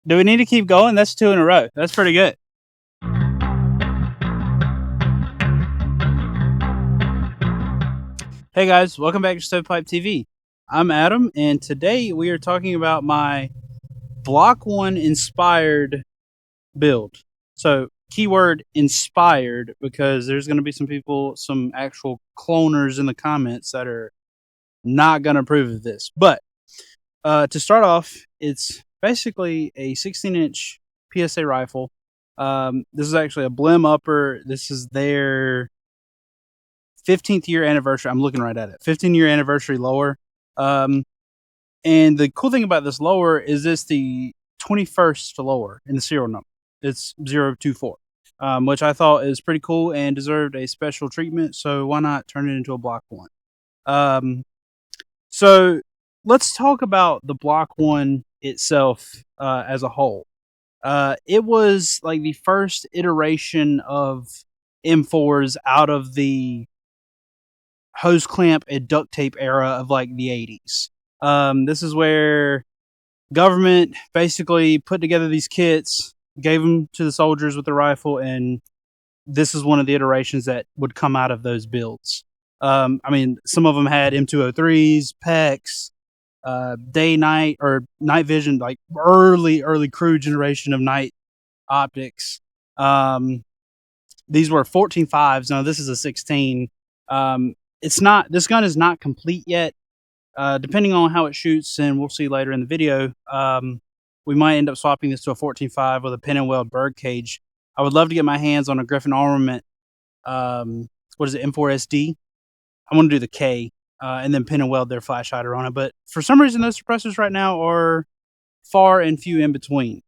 Do we need to keep going? That's 2 in a row. That's pretty good. Hey guys, welcome back to Stovepipe TV. I'm Adam, and today we are talking about my Block 1 inspired build. So, keyword inspired, because there's going to be some people, some actual cloners in the comments that are not going to approve of this. But to start off, it's basically a 16-inch PSA rifle. This is actually a Blim upper. This is their 15th year anniversary. I'm looking right at it. 15-year anniversary lower. And the cool thing about this lower is it's the 21st lower in the serial number. It's 024, which I thought is pretty cool and deserved a special treatment. So why not turn it into a Block 1? So let's talk about the Block 1 itself as a whole. It was like the first iteration of M4s out of the hose clamp and duct tape era of like the 80s. This is where government basically put together these kits, gave them to the soldiers with the rifle, and this is one of the iterations that would come out of those builds. I mean, some of them had M203s, PECs, day, night, or night vision, like early crew generation of night optics. These were 14.5s. Now this is a 16. This gun is not complete yet. Depending on how it shoots, and we'll see later in the video, we might end up swapping this to a 14.5 with a pin and weld bird cage. I would love to get my hands on a Griffin Armament. What is it, M4SD? I want to do the K, and then pin and weld their flash hider on it. But for some reason, those suppressors right now are far and few in between.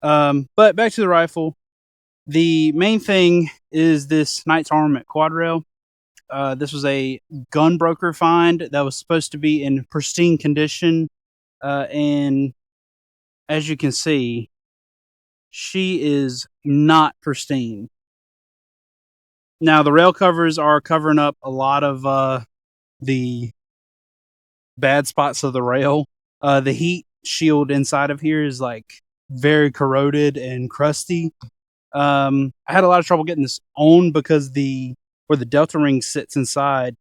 But back to the rifle. The main thing is this Knight's Armament quad rail. This was a gun broker find that was supposed to be in pristine condition. And as you can see, she is not pristine. Now, the rail covers are covering up a lot of the bad spots of the rail. The heat shield inside of here is like very corroded and crusty. I had a lot of trouble getting this on because where the delta ring sits inside,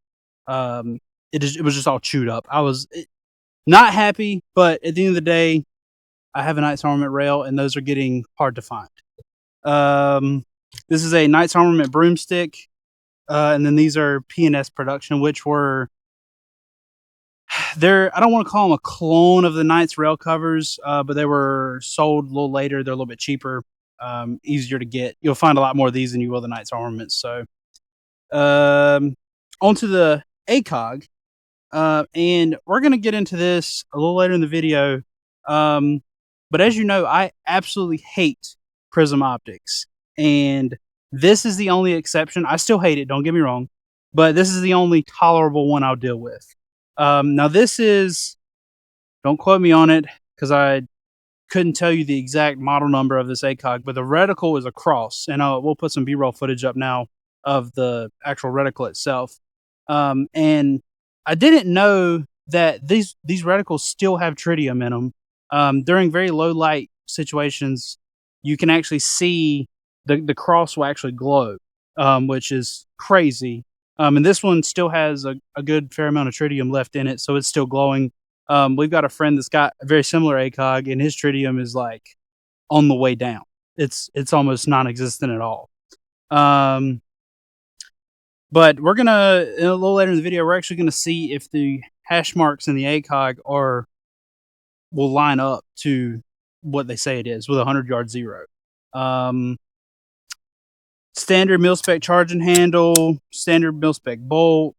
it was just all chewed up. I was not happy, but at the end of the day, I have a Knight's Armament rail, and those are getting hard to find. This is a Knight's Armament broomstick, and then these are P&S production, which were I don't want to call them a clone of the Knight's rail covers, but they were sold a little later. They're a little bit cheaper, easier to get. You'll find a lot more of these than you will the Knight's Armaments. So, onto the ACOG, and we're going to get into this a little later in the video. But as you know, I absolutely hate prism optics, and this is the only exception. I still hate it, don't get me wrong, but this is the only tolerable one I'll deal with. Now this is, don't quote me on it, because I couldn't tell you the exact model number of this ACOG, but the reticle is a cross, and we'll put some B-roll footage up now of the actual reticle itself. And I didn't know that these reticles still have tritium in them. During very low light situations, you can actually see the cross will actually glow, which is crazy. And this one still has a good fair amount of tritium left in it, so it's still glowing. We've got a friend that's got a very similar ACOG, and his tritium is like on the way down. It's almost non-existent at all. But we're gonna, a little later in the video, we're actually gonna see if the hash marks in the ACOG will line up to what they say it is with a 100-yard zero. Standard mil-spec charging handle, standard mil-spec bolt.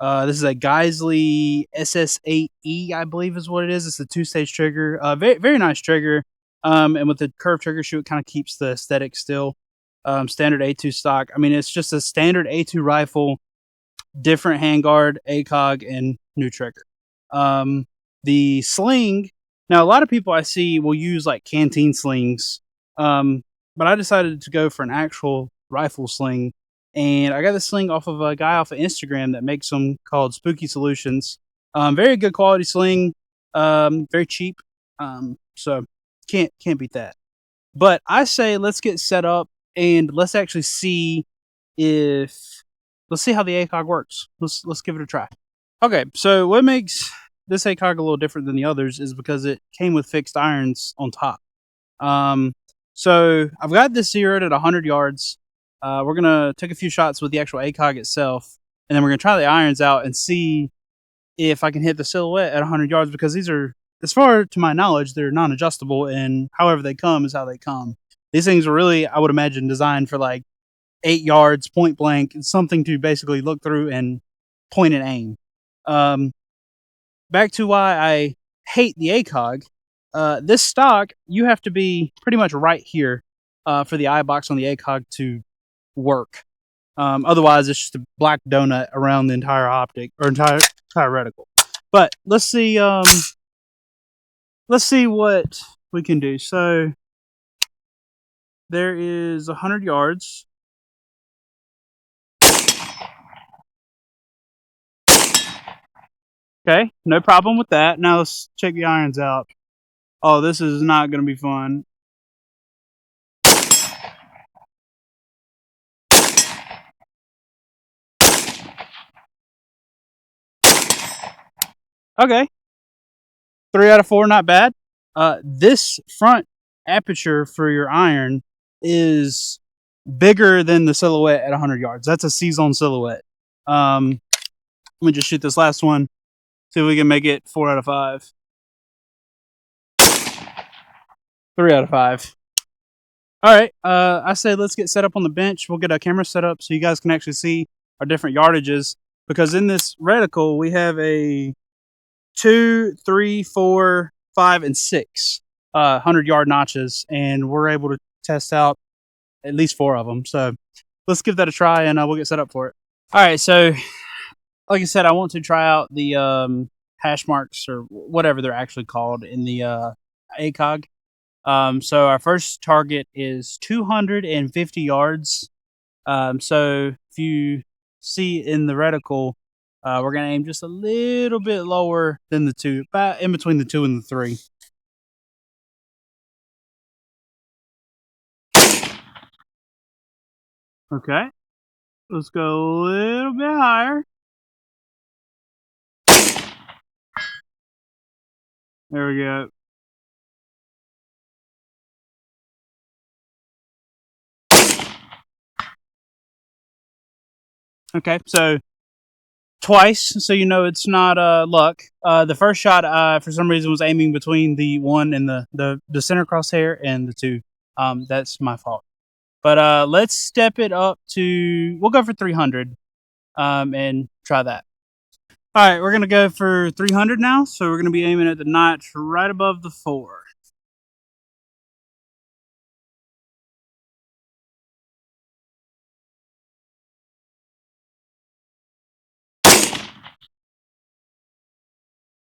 This is a Geisley SS8E, I believe is what it is. It's a 2-stage trigger. Very, very nice trigger. And with the curved trigger shoe, it kind of keeps the aesthetic still. Standard A2 stock. I mean, it's just a standard A2 rifle, different handguard, ACOG, and new trigger. The sling. Now, a lot of people I see will use like canteen slings, but I decided to go for an actual rifle sling, and I got this sling off of a guy off of Instagram that makes them, called Spooky Solutions. Very good quality sling, very cheap. So Can't beat that. But I say let's get set up and let's actually see if let's see how the ACOG works. Let's give it a try. Okay, so what makes this ACOG a little different than the others is because it came with fixed irons on top. Um, so I've got this zeroed at 100 yards. We're gonna take a few shots with the actual ACOG itself, and then we're gonna try the irons out and see if I can hit the silhouette at 100 yards because these are, as far to my knowledge, they're non-adjustable, and however they come is how they come. These things are really, I would imagine, designed for like 8 yards, point blank, something to basically look through and point and aim. Back to why I hate the ACOG. This stock, you have to be pretty much right here for the eye box on the ACOG to work. Otherwise, it's just a black donut around the entire optic or entire reticle. But let's see. Let's see what we can do. So there is 100 yards. Okay, no problem with that. Now let's check the irons out. Oh, this is not going to be fun. Okay, 3 out of 4, not bad. This front aperture for your iron is bigger than the silhouette at 100 yards. That's a C-zone silhouette. Let me just shoot this last one. See if we can make it 4 out of 5. 3 out of 5. All right. I say let's get set up on the bench. We'll get a camera set up so you guys can actually see our different yardages. Because in this reticle, we have a 2, 3, 4, 5, and 6 100-yard notches, and we're able to test out at least 4 of them. So let's give that a try, and we'll get set up for it. All right. So, like I said, I want to try out the hash marks or whatever they're actually called in the ACOG. So our first target is 250 yards. So if you see in the reticle, we're going to aim just a little bit lower than the 2, about in between the 2 and the 3. Okay. Let's go a little bit higher. There we go. Okay, so twice, so you know it's not luck. The first shot, for some reason, was aiming between the 1 and the center crosshair and the 2. That's my fault. But let's step it up to, we'll go for 300 and try that. All right, we're going to go for 300 now. So we're going to be aiming at the notch right above the 4.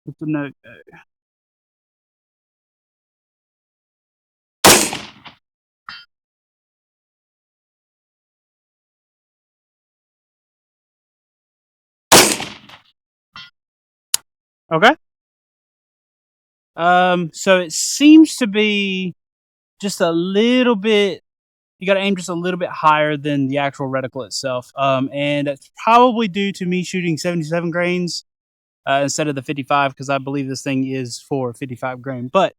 What's the note go? Okay. So it seems to be just a little bit, you got to aim just a little bit higher than the actual reticle itself. And it's probably due to me shooting 77 grains instead of the 55, because I believe this thing is for 55 grain. But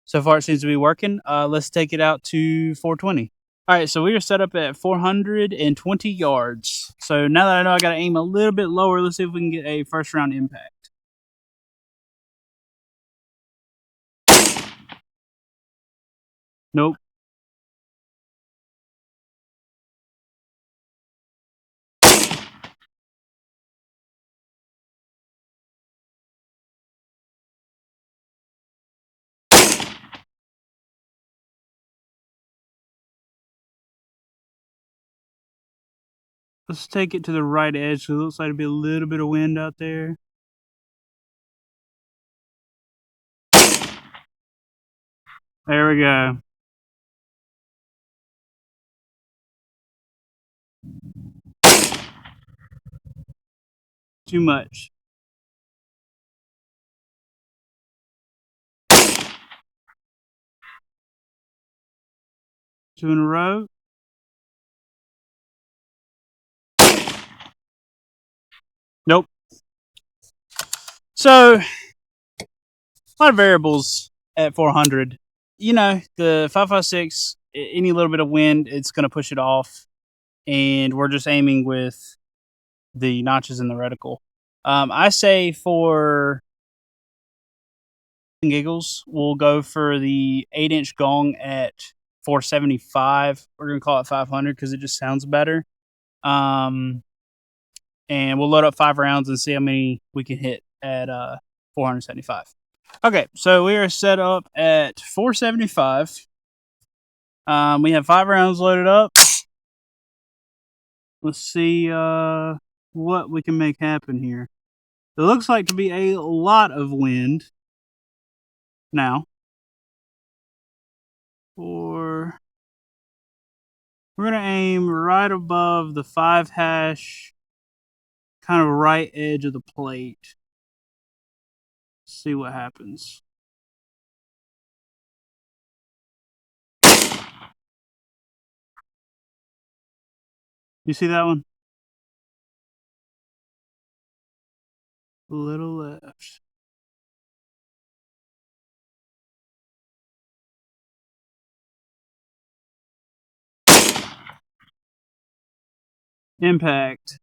so far it seems to be working. Let's take it out to 420. All right, so we are set up at 420 yards. So now that I know I got to aim a little bit lower, let's see if we can get a first round impact. Nope. Let's take it to the right edge, so it looks like there'll be a little bit of wind out there. There we go. Too much. 2 in a row. Nope. So, a lot of variables at 400. You know, the 5.56, any little bit of wind, it's going to push it off. And we're just aiming with the notches in the reticle. I say for giggles, we'll go for the 8-inch gong at 475. We're going to call it 500 because it just sounds better. And we'll load up 5 rounds and see how many we can hit at 475. Okay, so we are set up at 475. We have 5 rounds loaded up. Let's see what we can make happen here. It looks like to be a lot of wind now. We're going to aim right above the 5 hash, kind of right edge of the plate. See what happens. You see that one? A little left. Impact.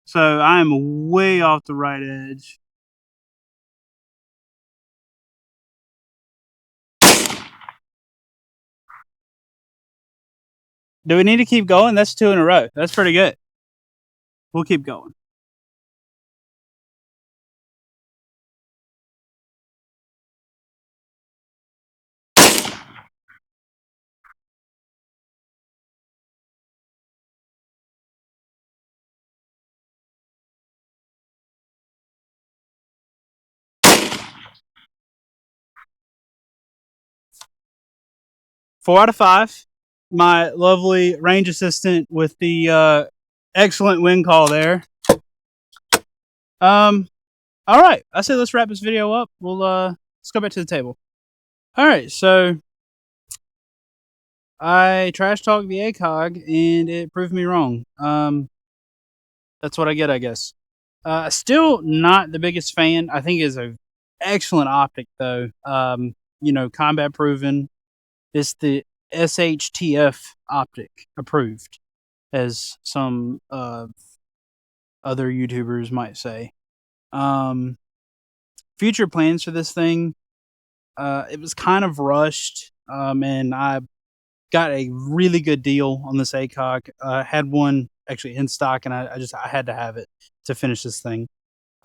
So I am way off the right edge. Do we need to keep going? That's 2 in a row. That's pretty good. We'll keep going. Four out of 5. My lovely range assistant with the excellent wind call there. All right. I say let's wrap this video up. We'll let's go back to the table. All right. So I trash talked the ACOG and it proved me wrong. That's what I get, I guess. Still not the biggest fan. I think it's a excellent optic though. You know, combat proven. It's the SHTF optic approved, as some other YouTubers might say. Future plans for this thing, it was kind of rushed, and I got a really good deal on this ACOG. Had one actually in stock, and I had to have it to finish this thing.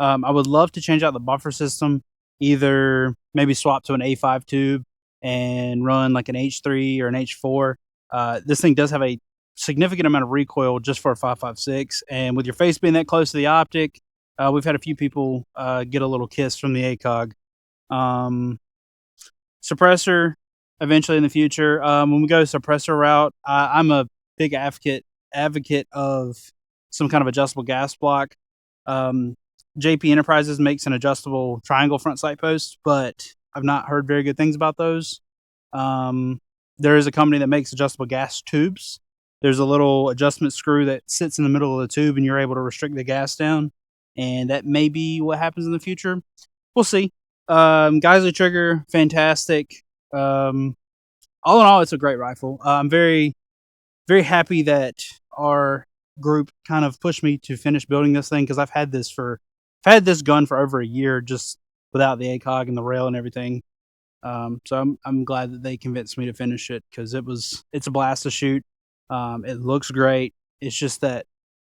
I would love to change out the buffer system, either maybe swap to an A5 tube and run like an H3 or an H4. This thing does have a significant amount of recoil just for a 5.56, and with your face being that close to the optic, we've had a few people get a little kiss from the ACOG. Suppressor, eventually in the future. When we go suppressor route, I'm a big advocate of some kind of adjustable gas block. JP Enterprises makes an adjustable triangle front sight post, but I've not heard very good things about those. There is a company that makes adjustable gas tubes. There's a little adjustment screw that sits in the middle of the tube, and you're able to restrict the gas down. And that may be what happens in the future. We'll see. Geiser trigger, fantastic. All in all, it's a great rifle. I'm very, very happy that our group kind of pushed me to finish building this thing, because I've had this gun for over a year just without the ACOG and the rail and everything. So I'm glad that they convinced me to finish it, because it's a blast to shoot. It looks great. It's just that,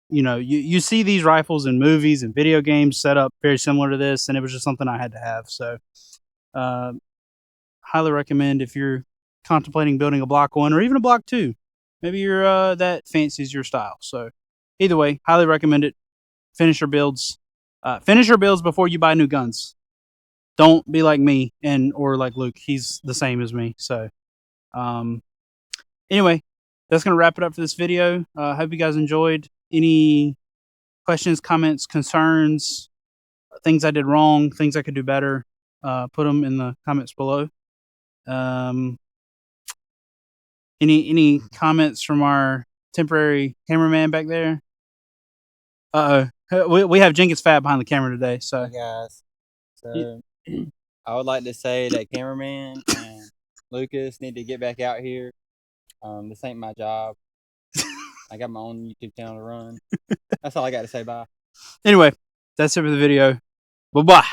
you know, you see these rifles in movies and video games set up very similar to this, and it was just something I had to have. So, highly recommend if you're contemplating building a Block 1 or even a Block 2. Maybe you're that fancies your style. So, either way, highly recommend it. Finish your builds. Finish your builds before you buy new guns. Don't be like me or like Luke. He's the same as me. So, anyway, that's going to wrap it up for this video. Hope you guys enjoyed. Any questions, comments, concerns, things I did wrong, things I could do better, put them in the comments below. Any comments from our temporary cameraman back there? We have Jenkins Fat behind the camera today. So Hey guys, so I would like to say that cameraman and Lucas need to get back out here. This ain't my job. I got my own YouTube channel to run. That's all I got to say. Bye. Anyway, that's it for the video. Bye bye.